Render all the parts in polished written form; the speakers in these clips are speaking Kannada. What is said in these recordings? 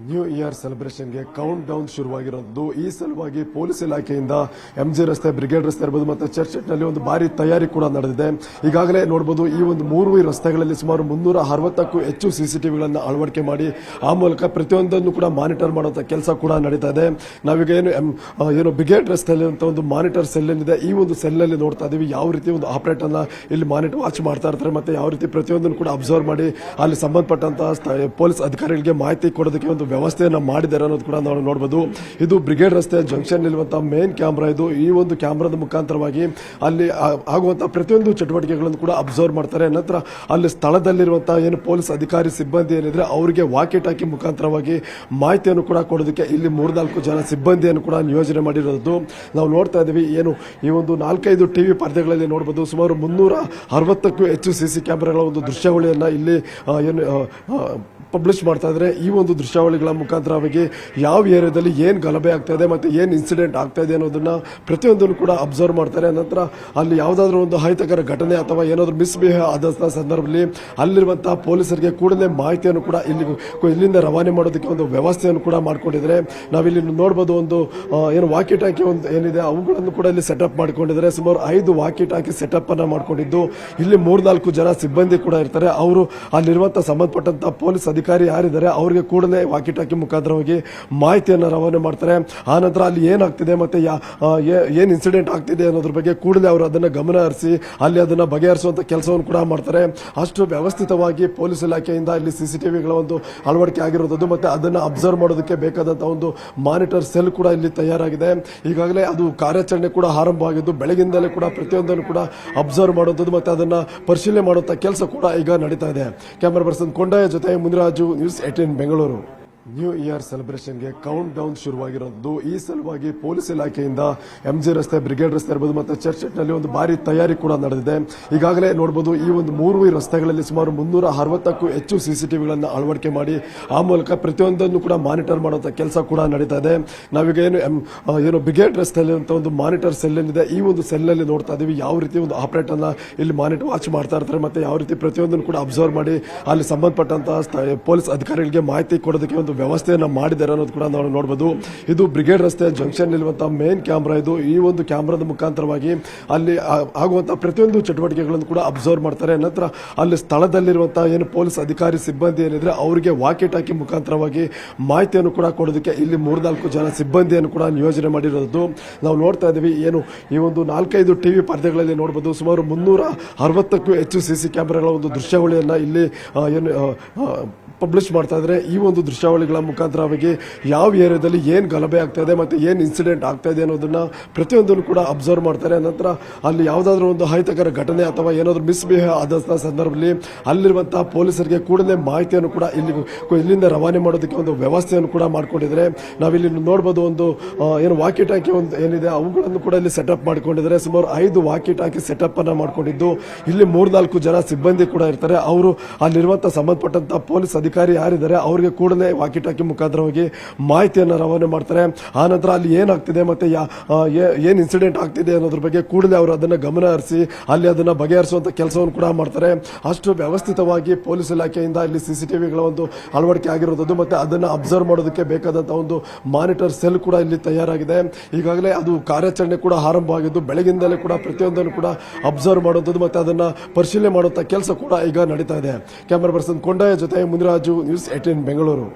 ನ್ಯೂ ಇಯರ್ ಸೆಲೆಬ್ರೇಷನ್ಗೆ ಕೌಂಟ್ ಡೌನ್ ಶುರುವಾಗಿರೋದು. ಈ ಸಲುವಾಗಿ ಪೊಲೀಸ್ ಇಲಾಖೆಯಿಂದ ಎಂಜಿ ರಸ್ತೆ, ಬ್ರಿಗೇಡ್ ರಸ್ತೆ ಇರಬಹುದು ಮತ್ತು ಚರ್ಚ್ನಲ್ಲಿ ಒಂದು ಭಾರಿ ತಯಾರಿ ಕೂಡ ನಡೆದಿದೆ. ಈಗಾಗಲೇ ನೋಡಬಹುದು, ಈ ಒಂದು 3 ರಸ್ತೆಗಳಲ್ಲಿ ಸುಮಾರು 360ಕ್ಕೂ ಹೆಚ್ಚು ಸಿಸಿಟಿವಿಗಳನ್ನು ಅಳವಡಿಕೆ ಮಾಡಿ ಆ ಮೂಲಕ ಪ್ರತಿಯೊಂದನ್ನು ಕೂಡ ಮಾನಿಟರ್ ಮಾಡುವಂತ ಕೆಲಸ ಕೂಡ ನಡೀತಾ ಇದೆ. ನಾವೀಗ ಏನು ಬ್ರಿಗೇಡ್ ರಸ್ತೆಯಲ್ಲಿ ಅಂತ ಒಂದು ಮಾನಿಟರ್ ಸೆಲ್ ಏನಿದೆ, ಈ ಒಂದು ಸೆಲ್ ಅಲ್ಲಿ ನೋಡ್ತಾ ಇದೀವಿ ಯಾವ ರೀತಿ ಒಂದು ಆಪರೇಟ್ ಅನ್ನ ಇಲ್ಲಿ ಮಾನಿಟರ್ ವಾಚ್ ಮಾಡ್ತಾ ಇರ್ತಾರೆ ಮತ್ತೆ ಯಾವ ರೀತಿ ಪ್ರತಿಯೊಂದನ್ನು ಕೂಡ ಅಬ್ಸರ್ವ್ ಮಾಡಿ ಅಲ್ಲಿ ಸಂಬಂಧಪಟ್ಟಂತಹ ಪೊಲೀಸ್ ಅಧಿಕಾರಿಗಳಿಗೆ ಮಾಹಿತಿ ಕೊಡೋದಕ್ಕೆ ಒಂದು ವ್ಯವಸ್ಥೆಯನ್ನ ಮಾಡಿದ್ದಾರೆ ಅನ್ನೋದು ಕೂಡ ನಾವು ನೋಡಬಹುದು. ಇದು ಬ್ರಿಗೇಡ್ ರಸ್ತೆ ಜಂಕ್ಷನ್ ಇರುವಂತಹ ಮೇನ್ ಕ್ಯಾಮ್ರಾ. ಇದು ಈ ಒಂದು ಕ್ಯಾಮ್ರಾದ ಮುಖಾಂತರವಾಗಿ ಅಲ್ಲಿ ಆಗುವಂತಹ ಪ್ರತಿಯೊಂದು ಚಟುವಟಿಕೆಗಳನ್ನು ಕೂಡ ಅಬ್ಸರ್ವ್ ಮಾಡ್ತಾರೆ. ನಂತರ ಅಲ್ಲಿ ಸ್ಥಳದಲ್ಲಿರುವಂತಹ ಏನು ಪೊಲೀಸ್ ಅಧಿಕಾರಿ ಸಿಬ್ಬಂದಿ ಏನಿದ್ರೆ ಅವರಿಗೆ ವಾಕಿ ಟಾಕಿ ಮುಖಾಂತರವಾಗಿ ಮಾಹಿತಿಯನ್ನು ಕೂಡ ಕೊಡೋದಕ್ಕೆ ಇಲ್ಲಿ 3-4 ಜನ ಸಿಬ್ಬಂದಿಯನ್ನು ಕೂಡ ನಿಯೋಜನೆ ಮಾಡಿರೋದು ನಾವು ನೋಡ್ತಾ ಇದೀವಿ. ಏನು ಈ ಒಂದು 4-5 ಟಿವಿ ಪರದೆಗಳಲ್ಲಿ ನೋಡಬಹುದು, ಸುಮಾರು 360ಕ್ಕೂ ಹೆಚ್ಚು ಸಿಸಿ ಕ್ಯಾಮೆರಾಗಳ ಒಂದು ದೃಶ್ಯಾವಳಿಯನ್ನ ಇಲ್ಲಿ ಪಬ್ಲಿಷ್ ಮಾಡ್ತಾ ಇದ್ದಾರೆ. ಈ ಒಂದು ದೃಶ್ಯಾವಳಿಗಳ ಮುಖಾಂತರವಾಗಿ ಯಾವ ಏರಿಯಾದಲ್ಲಿ ಏನ್ ಗಲಭೆ ಆಗ್ತಾ ಇದೆ ಮತ್ತೆ ಏನ್ ಇನ್ಸಿಡೆಂಟ್ ಆಗ್ತಾ ಇದೆ ಅನ್ನೋದನ್ನ ಪ್ರತಿಯೊಂದನ್ನು ಕೂಡ ಅಬ್ಸರ್ವ್ ಮಾಡ್ತಾರೆ. ನಂತರ ಅಲ್ಲಿ ಯಾವುದಾದ್ರೂ ಒಂದು ಅಹಿತಕರ ಘಟನೆ ಅಥವಾ ಏನಾದ್ರೂ ಮಿಸ್ಬಿಹೇವ್ ಆದ ಸಂದರ್ಭದಲ್ಲಿ ಅಲ್ಲಿರುವಂತಹ ಪೊಲೀಸರಿಗೆ ಕೂಡಲೇ ಮಾಹಿತಿಯನ್ನು ಕೂಡ ಇಲ್ಲಿಂದ ರವಾನೆ ಮಾಡೋದಕ್ಕೆ ಒಂದು ವ್ಯವಸ್ಥೆಯನ್ನು ಕೂಡ ಮಾಡ್ಕೊಂಡಿದ್ದಾರೆ. ನಾವಿಲ್ಲಿ ನೋಡಬಹುದು, ಒಂದು ಏನು ವಾಕಿ ಟಾಕಿ ಒಂದು ಏನಿದೆ ಅವುಗಳನ್ನು ಕೂಡ ಇಲ್ಲಿ ಸೆಟಪ್ ಮಾಡ್ಕೊಂಡಿದ್ದಾರೆ. ಸುಮಾರು 5 ವಾಕಿ ಟಾಕಿ ಸೆಟಪ್ ಅನ್ನ ಮಾಡ್ಕೊಂಡಿದ್ದು ಇಲ್ಲಿ 3-4 ಜನ ಸಿಬ್ಬಂದಿ ಕೂಡ ಇರ್ತಾರೆ. ಅವರು ಅಲ್ಲಿರುವಂತಹ ಸಂಬಂಧಪಟ್ಟಂತಹ ಪೊಲೀಸ್ ಅಧಿಕಾರಿ ಯಾರಿದ್ದಾರೆ ಅವರಿಗೆ ಕೂಡಲೇ ವಾಕಿ ಟಾಕಿ ಮುಖಾಂತರವಾಗಿ ಮಾಹಿತಿಯನ್ನು ರವಾನೆ ಮಾಡ್ತಾರೆ. ಆ ನಂತರ ಅಲ್ಲಿ ಏನಾಗ್ತಿದೆ ಮತ್ತೆ ಏನ್ ಇನ್ಸಿಡೆಂಟ್ ಆಗ್ತಿದೆ ಅನ್ನೋದ್ರ ಬಗ್ಗೆ ಕೂಡಲೇ ಅವರು ಅದನ್ನ ಗಮನ ಹರಿಸಿ ಅಲ್ಲಿ ಅದನ್ನ ಬಗೆಹರಿಸುವಂತ ಕೆಲಸವನ್ನು ಕೂಡ ಮಾಡ್ತಾರೆ. ಅಷ್ಟು ವ್ಯವಸ್ಥಿತವಾಗಿ ಪೊಲೀಸ್ ಇಲಾಖೆಯಿಂದ ಇಲ್ಲಿ ಸಿಸಿಟಿವಿಗಳ ಒಂದು ಅಳವಡಿಕೆ ಆಗಿರೋದು ಮತ್ತೆ ಅದನ್ನ ಅಬ್ಸರ್ವ್ ಮಾಡೋದಕ್ಕೆ ಬೇಕಾದಂತಹ ಒಂದು ಮಾನಿಟರ್ ಸೆಲ್ ಕೂಡ ಇಲ್ಲಿ ತಯಾರಾಗಿದೆ. ಈಗಾಗಲೇ ಅದು ಕಾರ್ಯಾಚರಣೆ ಕೂಡ ಆರಂಭವಾಗಿದ್ದು ಬೆಳಗಿಂದಲೇ ಕೂಡ ಪ್ರತಿಯೊಂದನ್ನು ಕೂಡ ಅಬ್ಸರ್ವ್ ಮಾಡುವಂಥದ್ದು ಮತ್ತೆ ಅದನ್ನ ಪರಿಶೀಲನೆ ಮಾಡುವಂತ ಕೆಲಸ ಕೂಡ ಈಗ ನಡೀತಾ ಇದೆ. ಕ್ಯಾಮರಾ ಪರ್ಸನ್ ಕೊಂಡಯ್ಯ ಜೊತೆ Muniraju, news 18 Bengaluru. New year ಸೆಲೆಬ್ರೇಷನ್ಗೆ ಕೌಂಟ್ ಡೌನ್ ಶುರುವಾಗಿರೋದು. ಈ ಸಲುವಾಗಿ ಪೊಲೀಸ್ ಇಲಾಖೆಯಿಂದ ಎಂಜಿ ರಸ್ತೆ, ಬ್ರಿಗೇಡ್ ರಸ್ತೆ ಇರಬಹುದು ಮತ್ತು ಚರ್ಚ್ನಲ್ಲಿ ಒಂದು ಭಾರಿ ತಯಾರಿ ಕೂಡ ನಡೆದಿದೆ. ಈಗಾಗಲೇ ನೋಡಬಹುದು, ಈ ಒಂದು 3 ರಸ್ತೆಗಳಲ್ಲಿ ಸುಮಾರು 360ಕ್ಕೂ ಹೆಚ್ಚು ಸಿಸಿಟಿವಿಗಳನ್ನು ಅಳವಡಿಕೆ ಮಾಡಿ ಆ ಮೂಲಕ ಪ್ರತಿಯೊಂದನ್ನು ಕೂಡ ಮಾನಿಟರ್ ಮಾಡುವಂತ ಕೆಲಸ ಕೂಡ ನಡೀತಾ ಇದೆ. ನಾವೀಗ ಏನು ಬ್ರಿಗೇಡ್ ರಸ್ತೆಯಲ್ಲಿ ಅಂತ ಒಂದು ಮಾನಿಟರ್ ಸೆಲ್ ಏನಿದೆ, ಈ ಒಂದು ಸೆಲ್ ಅಲ್ಲಿ ನೋಡ್ತಾ ಇದೀವಿ ಯಾವ ರೀತಿ ಒಂದು ಆಪರೇಟ್ ಅನ್ನ ಇಲ್ಲಿ ಮಾನಿಟರ್ ವಾಚ್ ಮಾಡ್ತಾ ಇರ್ತಾರೆ ಮತ್ತೆ ಯಾವ ರೀತಿ ಪ್ರತಿಯೊಂದನ್ನು ಕೂಡ ಅಬ್ಸರ್ವ್ ಮಾಡಿ ಅಲ್ಲಿ ಸಂಬಂಧಪಟ್ಟಂತಹ ಪೊಲೀಸ್ ಅಧಿಕಾರಿಗಳಿಗೆ ಮಾಹಿತಿ ಕೊಡೋದಕ್ಕೆ ಒಂದು ವ್ಯವಸ್ಥೆಯನ್ನ ಮಾಡಿದ್ದಾರೆ ಅನ್ನೋದು ಕೂಡ ನಾವು ನೋಡಬಹುದು. ಇದು ಬ್ರಿಗೇಡ್ ರಸ್ತೆ ಜಂಕ್ಷನ್ ಇರುವಂತಹ ಮೇನ್ ಕ್ಯಾಮ್ರಾ. ಇದು ಈ ಒಂದು ಕ್ಯಾಮ್ರಾದ ಮುಖಾಂತರವಾಗಿ ಅಲ್ಲಿ ಆಗುವಂತಹ ಪ್ರತಿಯೊಂದು ಚಟುವಟಿಕೆಗಳನ್ನು ಕೂಡ ಅಬ್ಸರ್ವ್ ಮಾಡ್ತಾರೆ. ನಂತರ ಅಲ್ಲಿ ಸ್ಥಳದಲ್ಲಿರುವಂತಹ ಏನು ಪೊಲೀಸ್ ಅಧಿಕಾರಿ ಸಿಬ್ಬಂದಿ ಏನಿದ್ರೆ ಅವರಿಗೆ ವಾಕಿ ಟಾಕಿ ಮುಖಾಂತರವಾಗಿ ಮಾಹಿತಿಯನ್ನು ಕೂಡ ಕೊಡೋದಕ್ಕೆ ಇಲ್ಲಿ 3-4 ಜನ ಸಿಬ್ಬಂದಿಯನ್ನು ಕೂಡ ನಿಯೋಜನೆ ಮಾಡಿರೋದು ನಾವು ನೋಡ್ತಾ ಇದೀವಿ. ಏನು ಈ ಒಂದು 4-5 ಟಿವಿ ಪರದೆಗಳಲ್ಲಿ ನೋಡಬಹುದು, ಸುಮಾರು 360ಕ್ಕೂ ಹೆಚ್ಚು ಸಿಸಿ ಕ್ಯಾಮೆರಾಗಳ ಒಂದು ದೃಶ್ಯಾವಳಿಯನ್ನ ಇಲ್ಲಿ ಪಬ್ಲಿಷ್ ಮಾಡ್ತಾ ಇದ್ದಾರೆ. ಈ ಒಂದು ದೃಶ್ಯಾವಳಿಗಳ ಮುಖಾಂತರವಾಗಿ ಯಾವ ಏರಿಯಾದಲ್ಲಿ ಏನ್ ಗಲಭೆ ಆಗ್ತಾ ಇದೆ ಮತ್ತೆ ಏನ್ ಇನ್ಸಿಡೆಂಟ್ ಆಗ್ತಾ ಇದೆ ಅನ್ನೋದನ್ನ ಪ್ರತಿಯೊಂದನ್ನು ಕೂಡ ಅಬ್ಸರ್ವ್ ಮಾಡ್ತಾರೆ. ನಂತರ ಅಲ್ಲಿ ಯಾವುದಾದ್ರೂ ಒಂದು ಅಹಿತಕರ ಘಟನೆ ಅಥವಾ ಏನಾದ್ರೂ ಮಿಸ್ಬಿಹೇವ್ ಆದ ಸಂದರ್ಭದಲ್ಲಿ ಅಲ್ಲಿರುವಂತಹ ಪೊಲೀಸರಿಗೆ ಕೂಡಲೇ ಮಾಹಿತಿಯನ್ನು ಕೂಡ ಇಲ್ಲಿಂದ ರವಾನೆ ಮಾಡೋದಕ್ಕೆ ಒಂದು ವ್ಯವಸ್ಥೆಯನ್ನು ಕೂಡ ಮಾಡ್ಕೊಂಡಿದ್ದಾರೆ. ನಾವಿಲ್ಲಿ ನೋಡಬಹುದು, ಒಂದು ಏನು ವಾಕಿ ಟಾಕಿ ಒಂದು ಏನಿದೆ ಅವುಗಳನ್ನು ಕೂಡ ಇಲ್ಲಿ ಸೆಟಪ್ ಮಾಡ್ಕೊಂಡಿದ್ದಾರೆ. ಸುಮಾರು 5 ವಾಕಿ ಟಾಕಿ ಸೆಟಪ್ ಅನ್ನ ಮಾಡ್ಕೊಂಡಿದ್ದು ಇಲ್ಲಿ 3-4 ಜನ ಸಿಬ್ಬಂದಿ ಕೂಡ ಇರ್ತಾರೆ. ಅವರು ಅಲ್ಲಿರುವಂತಹ ಸಂಬಂಧಪಟ್ಟಂತಹ ಪೊಲೀಸ್ ಅಧಿಕಾರಿ ಯಾರಿದ್ದಾರೆ ಅವರಿಗೆ ಕೂಡಲೇ ವಾಕಿ ಟಾಕಿ ಮುಖಾಂತರವಾಗಿ ಮಾಹಿತಿಯನ್ನು ರವಾನೆ ಮಾಡ್ತಾರೆ. ಆ ನಂತರ ಅಲ್ಲಿ ಏನಾಗ್ತಿದೆ ಮತ್ತೆ ಏನ್ ಇನ್ಸಿಡೆಂಟ್ ಆಗ್ತಿದೆ ಅನ್ನೋದ್ರ ಬಗ್ಗೆ ಕೂಡಲೇ ಅವರು ಅದನ್ನ ಗಮನ ಹರಿಸಿ ಅಲ್ಲಿ ಅದನ್ನ ಬಗೆಹರಿಸುವಂತ ಕೆಲಸವನ್ನು ಕೂಡ ಮಾಡ್ತಾರೆ. ಅಷ್ಟು ವ್ಯವಸ್ಥಿತವಾಗಿ ಪೊಲೀಸ್ ಇಲಾಖೆಯಿಂದ ಇಲ್ಲಿ ಸಿಸಿಟಿವಿಗಳ ಒಂದು ಅಳವಡಿಕೆ ಆಗಿರೋದು ಮತ್ತೆ ಅದನ್ನ ಅಬ್ಸರ್ವ್ ಮಾಡೋದಕ್ಕೆ ಬೇಕಾದಂತಹ ಒಂದು ಮಾನಿಟರ್ ಸೆಲ್ ಕೂಡ ಇಲ್ಲಿ ತಯಾರಾಗಿದೆ. ಈಗಾಗಲೇ ಅದು ಕಾರ್ಯಾಚರಣೆ ಕೂಡ ಆರಂಭವಾಗಿದ್ದು ಬೆಳಗಿಂದಲೇ ಕೂಡ ಪ್ರತಿಯೊಂದನ್ನು ಕೂಡ ಅಬ್ಸರ್ವ್ ಮಾಡುವಂಥದ್ದು ಮತ್ತೆ ಅದನ್ನ ಪರಿಶೀಲನೆ ಮಾಡುವಂತ ಕೆಲಸ ಕೂಡ ಈಗ ನಡೀತಾ ಇದೆ. ಕ್ಯಾಮರಾ ಪರ್ಸನ್ ಕೊಂಡಯ್ಯ ಜೊತೆ ಮುನಿರಾಜು, ನ್ಯೂಸ್ 18 ಬೆಂಗಳೂರು.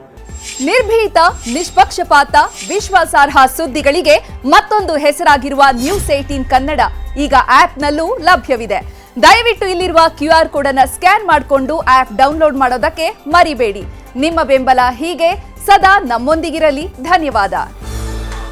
ನಿರ್ಭೀತ, ನಿಷ್ಪಕ್ಷಪಾತ, ವಿಶ್ವಾಸಾರ್ಹ ಸುದ್ದಿಗಳಿಗೆ ಮತ್ತೊಂದು ಹೆಸರಾಗಿರುವ ನ್ಯೂಸ್ 18 ಕನ್ನಡ ಈಗ ಆಪ್ನಲ್ಲೂ ಲಭ್ಯವಿದೆ. ದಯವಿಟ್ಟು ಇಲ್ಲಿರುವ QR ಕೋಡ್ ಅನ್ನು ಸ್ಕ್ಯಾನ್ ಮಾಡಿಕೊಂಡು ಆಪ್ ಡೌನ್ಲೋಡ್ ಮಾಡೋದಕ್ಕೆ ಮರಿಬೇಡಿ. ನಿಮ್ಮ ಬೆಂಬಲ ಹೀಗೆ ಸದಾ ನಮ್ಮೊಂದಿಗಿರಲಿ. ಧನ್ಯವಾದ.